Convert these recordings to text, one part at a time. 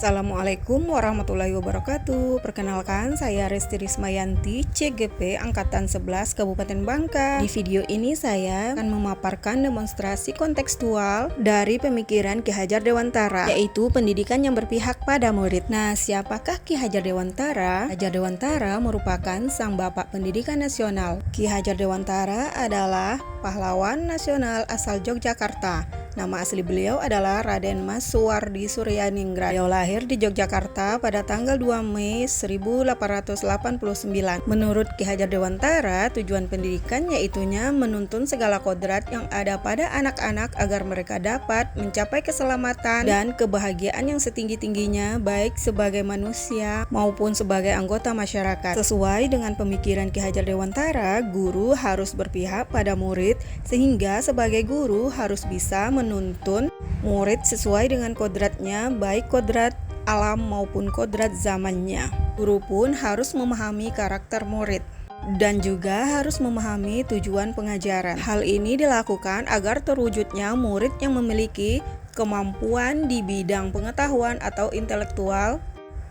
Assalamualaikum warahmatullahi wabarakatuh. Perkenalkan, saya Resti Rismayanti, CGP Angkatan 11 Kabupaten Bangka. Di video ini saya akan memaparkan demonstrasi kontekstual dari pemikiran Ki Hajar Dewantara, yaitu pendidikan yang berpihak pada murid. Nah, siapakah Ki Hajar Dewantara? Hajar Dewantara merupakan sang bapak pendidikan nasional. Ki Hajar Dewantara adalah pahlawan nasional asal Yogyakarta. Nama asli beliau adalah Raden Mas Suwardi Suryaningrat. Beliau lahir di Yogyakarta pada tanggal 2 Mei 1889. Menurut Ki Hajar Dewantara, tujuan pendidikan yaitunya menuntun segala kodrat yang ada pada anak-anak agar mereka dapat mencapai keselamatan dan kebahagiaan yang setinggi-tingginya, baik sebagai manusia maupun sebagai anggota masyarakat. Sesuai dengan pemikiran Ki Hajar Dewantara, guru harus berpihak pada murid, sehingga sebagai guru harus bisa menuntun murid sesuai dengan kodratnya, baik kodrat alam maupun kodrat zamannya. Guru pun harus memahami karakter murid dan juga harus memahami tujuan pengajaran. Hal ini dilakukan agar terwujudnya murid yang memiliki kemampuan di bidang pengetahuan atau intelektual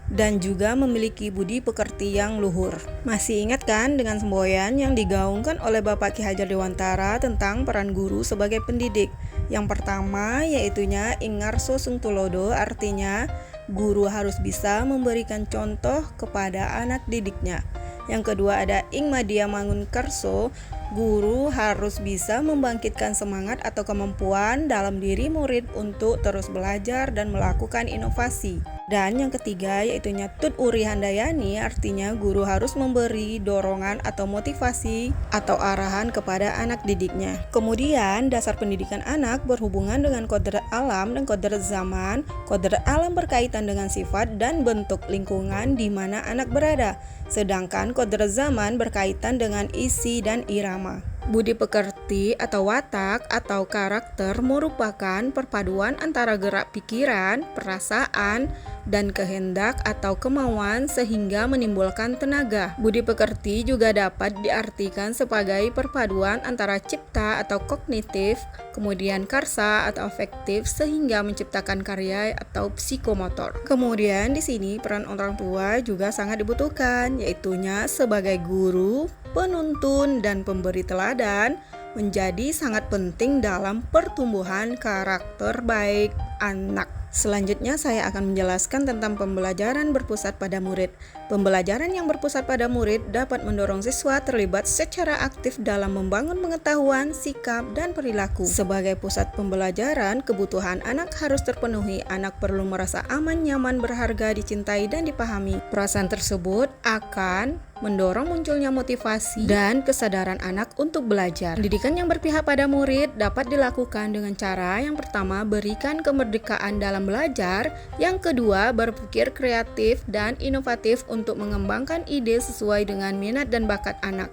dan juga memiliki budi pekerti yang luhur. Masih ingat kan dengan semboyan yang digaungkan oleh Bapak Ki Hajar Dewantara tentang peran guru sebagai pendidik? Yang pertama yaitunya Ingarso Sungtulodo, artinya guru harus bisa memberikan contoh kepada anak didiknya. Yang kedua ada Ing Madia Mangunkarso, guru harus bisa membangkitkan semangat atau kemampuan dalam diri murid untuk terus belajar dan melakukan inovasi. Dan yang ketiga yaitunya Tut Uri Handayani, artinya guru harus memberi dorongan atau motivasi atau arahan kepada anak didiknya. Kemudian dasar pendidikan anak berhubungan dengan kodrat alam dan kodrat zaman. Kodrat alam berkaitan dengan sifat dan bentuk lingkungan di mana anak berada, sedangkan kodrat zaman berkaitan dengan isi dan irama. Budi pekerti atau watak atau karakter merupakan perpaduan antara gerak pikiran, perasaan, dan kehendak atau kemauan sehingga menimbulkan tenaga. Budi pekerti juga dapat diartikan sebagai perpaduan antara cipta atau kognitif, kemudian karsa atau afektif sehingga menciptakan karya atau psikomotor. Kemudian di sini peran orang tua juga sangat dibutuhkan, yaitunya sebagai guru, penuntun, dan pemberi teladan menjadi sangat penting dalam pertumbuhan karakter baik anak. Selanjutnya saya akan menjelaskan tentang pembelajaran berpusat pada murid. Pembelajaran yang berpusat pada murid dapat mendorong siswa terlibat secara aktif dalam membangun pengetahuan, sikap, dan perilaku. Sebagai pusat pembelajaran, kebutuhan anak harus terpenuhi. Anak perlu merasa aman, nyaman, berharga, dicintai, dan dipahami. Perasaan tersebut akan mendorong munculnya motivasi dan kesadaran anak untuk belajar. Pendidikan yang berpihak pada murid dapat dilakukan dengan cara yang pertama, berikan kemerdekaan dalam belajar, yang kedua, berpikir kreatif dan inovatif untuk mengembangkan ide sesuai dengan minat dan bakat anak.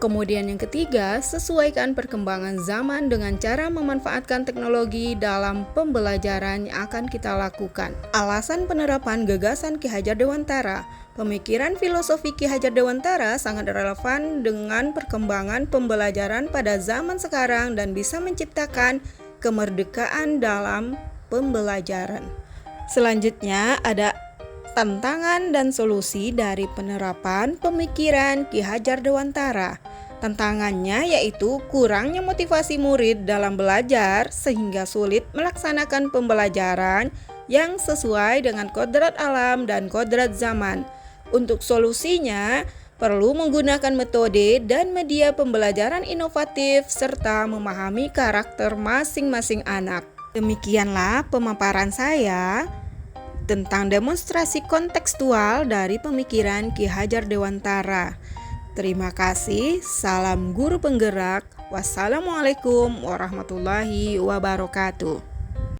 Kemudian yang ketiga, sesuaikan perkembangan zaman dengan cara memanfaatkan teknologi dalam pembelajaran yang akan kita lakukan. Alasan penerapan gagasan Ki Hajar Dewantara. Pemikiran filosofi Ki Hajar Dewantara sangat relevan dengan perkembangan pembelajaran pada zaman sekarang dan bisa menciptakan kemerdekaan dalam pembelajaran. Selanjutnya ada tantangan dan solusi dari penerapan pemikiran Ki Hajar Dewantara. Tantangannya yaitu kurangnya motivasi murid dalam belajar sehingga sulit melaksanakan pembelajaran yang sesuai dengan kodrat alam dan kodrat zaman. Untuk solusinya, perlu menggunakan metode dan media pembelajaran inovatif serta memahami karakter masing-masing anak. Demikianlah pemaparan saya tentang demonstrasi kontekstual dari pemikiran Ki Hajar Dewantara. Terima kasih, salam guru penggerak. Wassalamualaikum warahmatullahi wabarakatuh.